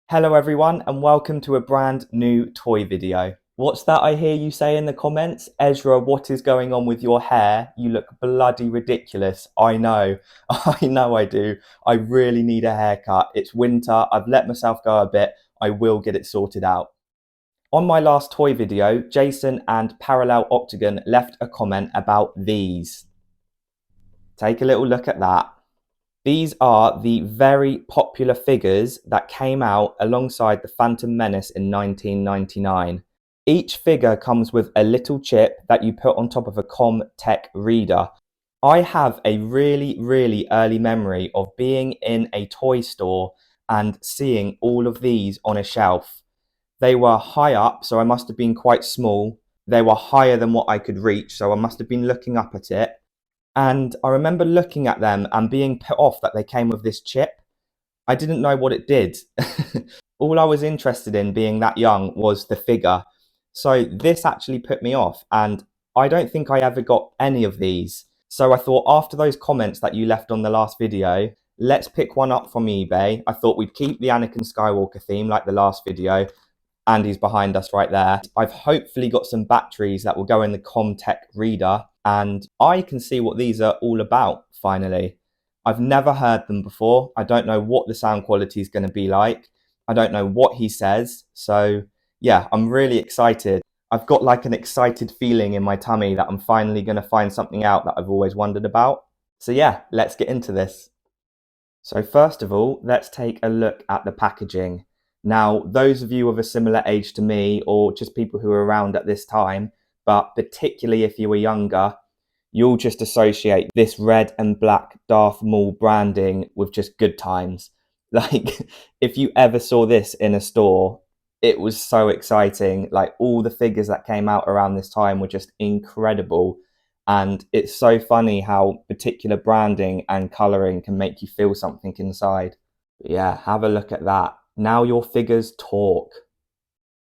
Hello everyone and welcome to a brand new toy video. What's that I hear you say in the comments? Ezra, what is going on with your hair? You look bloody ridiculous. I know, I know I do. I really need a haircut. It's winter, I've let myself go a bit. I will get it sorted out. On my last toy video, Jason and Parallel Octagon left a comment about these. Take a little look at that. These are the very popular figures that came out alongside the Phantom Menace in 1999. Each figure comes with a little chip that you put on top of a ComTech reader. I have a really early memory of being in a toy store and seeing all of these on a shelf. They were high up, so I must have been quite small. They were higher than what I could reach, so I must have been looking up at it. And I remember looking at them and being put off that they came with this chip. I didn't know what it did. All I was interested in being that young was the figure. So this actually put me off, and I don't think I ever got any of these. So I thought after those comments that you left on the last video, let's pick one up from eBay. I thought we'd keep the Anakin Skywalker theme like the last video. Andy's behind us right there. I've hopefully got some batteries that will go in the ComTech reader, and I can see what these are all about finally. I've never heard them before. I don't know what the sound quality is going to be like. I don't know what he says. So yeah, I'm really excited. I've got like an excited feeling in my tummy that I'm finally going to find something out that I've always wondered about. So yeah, let's get into this. So first of all, let's take a look at the packaging. Now, those of you of a similar age to me, or just people who were around at this time, but particularly if you were younger, you'll just associate this red and black Darth Maul branding with just good times. Like, if you ever saw this in a store, it was so exciting. Like, all the figures that came out around this time were just incredible. And it's so funny how particular branding and colouring can make you feel something inside. Yeah, have a look at that. Now your figures talk.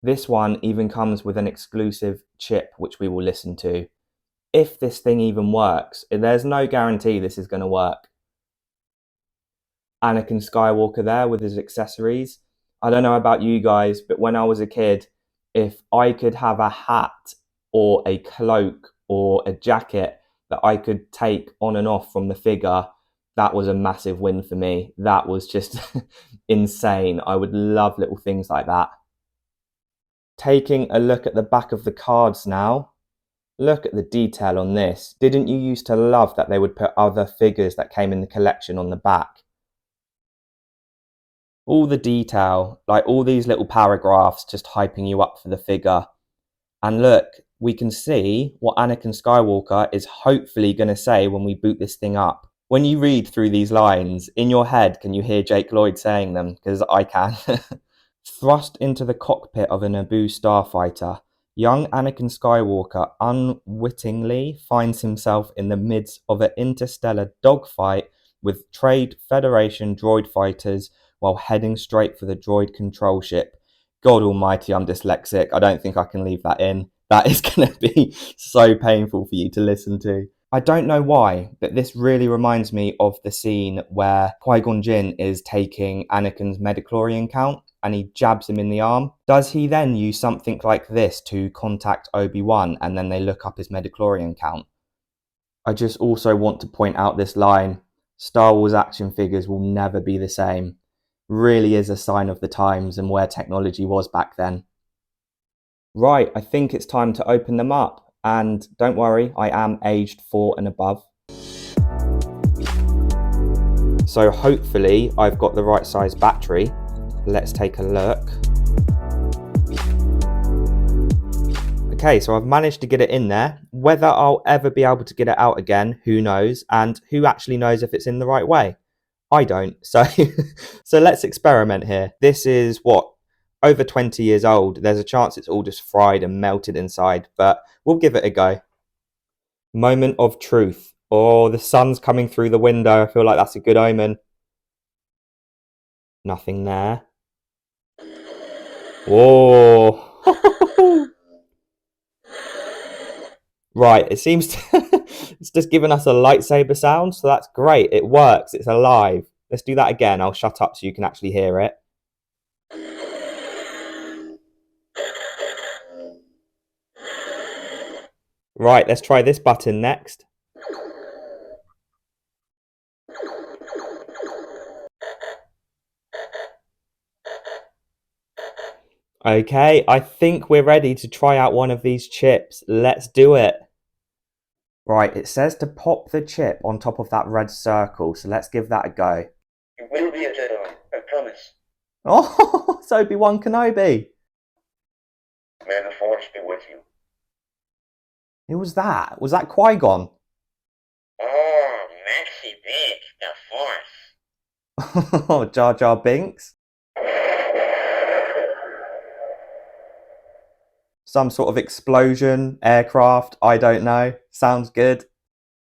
This one even comes with an exclusive chip which we will listen to. If this thing even works, there's no guarantee this is going to work. Anakin Skywalker there with his accessories. I don't know about you guys, but when I was a kid, if I could have a hat or a cloak or a jacket that I could take on and off from the figure, that was a massive win for me. That was just insane. I would love little things like that. Taking a look at the back of the cards now. Look at the detail on this. Didn't you used to love that they would put other figures that came in the collection on the back? All the detail, like all these little paragraphs just hyping you up for the figure. And look, we can see what Anakin Skywalker is hopefully going to say when we boot this thing up. When you read through these lines, in your head, can you hear Jake Lloyd saying them? Because I can. Thrust into the cockpit of a Naboo starfighter, young Anakin Skywalker unwittingly finds himself in the midst of an interstellar dogfight with Trade Federation droid fighters while heading straight for the droid control ship. God almighty, I'm dyslexic. I don't think I can leave that in. That is going to be so painful for you to listen to. I don't know why, but this really reminds me of the scene where Qui-Gon Jinn is taking Anakin's midichlorian count and he jabs him in the arm. Does he then use something like this to contact Obi-Wan and then they look up his midichlorian count? I just also want to point out this line, Star Wars action figures will never be the same. Really is a sign of the times and where technology was back then. Right, I think it's time to open them up. And don't worry, I am aged 4 and above. So hopefully I've got the right size battery. Let's take a look. Okay, so I've managed to get it in there. Whether I'll ever be able to get it out again, who knows? And who actually knows if it's in the right way? I don't. So let's experiment here. This is what? Over 20 years old. There's a chance it's all just fried and melted inside, but we'll give it a go. Moment of truth. Oh, the sun's coming through the window. I feel like that's a good omen. Nothing there. Whoa. Right, it seems It's just giving us a lightsaber sound, so that's great. It works. It's alive. Let's do that again. I'll shut up so you can actually hear it. Right, let's try this button next. Okay, I think we're ready to try out one of these chips. Let's do it. Right, it says to pop the chip on top of that red circle, so let's give that a go. You will be a Jedi, I promise. Oh, it's Obi-Wan Kenobi. May the Force be with you. Who was that? Was that Qui-Gon? Oh, Maxi Big, the Force. Oh, Jar Jar Binks? Some sort of explosion, aircraft, I don't know. Sounds good.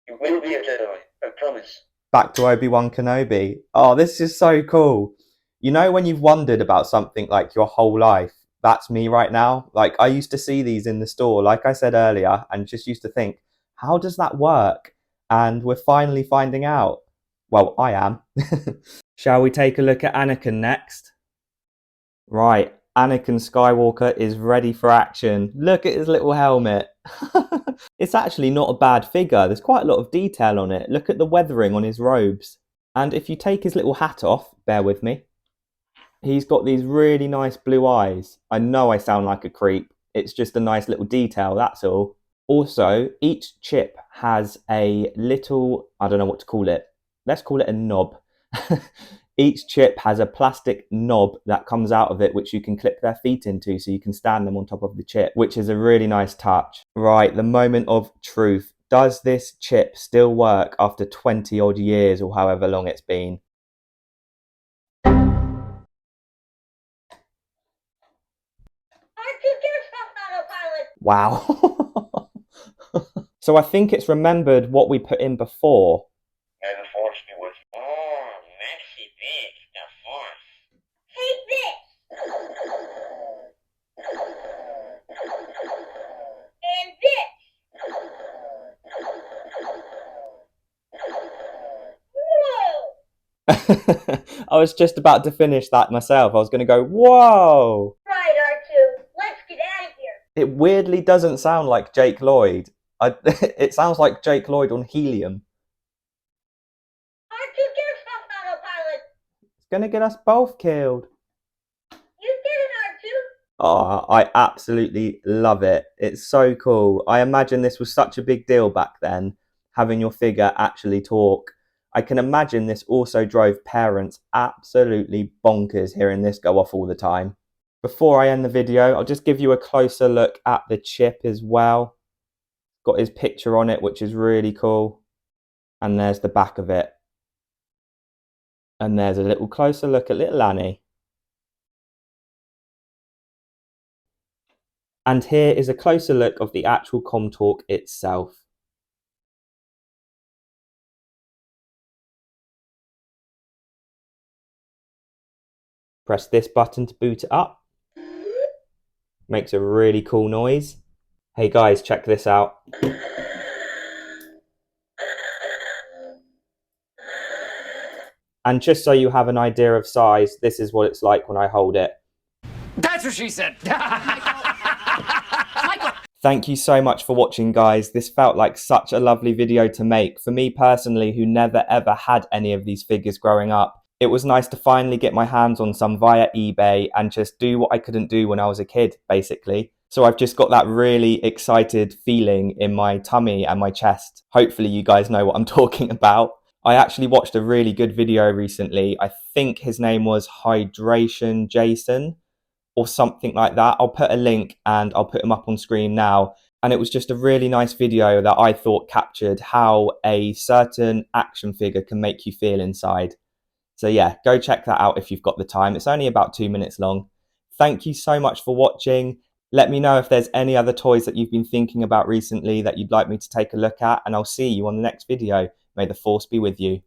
You will be a Jedi, I promise. Back to Obi-Wan Kenobi. Oh, this is so cool. You know when you've wondered about something like your whole life? That's me right now. Like, I used to see these in the store, like I said earlier, and just used to think, how does that work? And we're finally finding out. Well, I am. Shall we take a look at Anakin next? Right, Anakin Skywalker is ready for action. Look at his little helmet. It's actually not a bad figure. There's quite a lot of detail on it. Look at the weathering on his robes. And if you take his little hat off, bear with me, he's got these really nice blue eyes. I know I sound like a creep. It's just a nice little detail, that's all. Also, each chip has a little, I don't know what to call it. Let's call it a knob. Each chip has a plastic knob that comes out of it, which you can clip their feet into so you can stand them on top of the chip, which is a really nice touch. Right, the moment of truth. Does this chip still work after 20 odd years or however long it's been? Wow. So I think it's remembered what we put in before. May the Force be with you. Oh, Maxi Big, the Force. Take this! And this! Whoa! I was just about to finish that myself. I was going to go, whoa! Right, R2, let's get out of here. It weirdly doesn't sound like Jake Lloyd. It sounds like Jake Lloyd on helium. R2, get us off autopilot. It's going to get us both killed. You get it, R2. Oh, I absolutely love it. It's so cool. I imagine this was such a big deal back then, having your figure actually talk. I can imagine this also drove parents absolutely bonkers hearing this go off all the time. Before I end the video, I'll just give you a closer look at the chip as well. Got his picture on it, which is really cool. And there's the back of it. And there's a little closer look at little Annie. And here is a closer look of the actual ComTech itself. Press this button to boot it up. Makes a really cool noise. Hey guys, check this out. And just so you have an idea of size, this is what it's like when I hold it. That's what she said. Thank you so much for watching, guys. This felt like such a lovely video to make. For me personally, who never ever had any of these figures growing up, it was nice to finally get my hands on some via eBay and just do what I couldn't do when I was a kid, basically. So I've just got that really excited feeling in my tummy and my chest. Hopefully you guys know what I'm talking about. I actually watched a really good video recently. I think his name was Hydration Jason or something like that. I'll put a link and I'll put him up on screen now. And it was just a really nice video that I thought captured how a certain action figure can make you feel inside. So yeah, go check that out if you've got the time. It's only about 2 minutes long. Thank you so much for watching. Let me know if there's any other toys that you've been thinking about recently that you'd like me to take a look at, and I'll see you on the next video. May the Force be with you.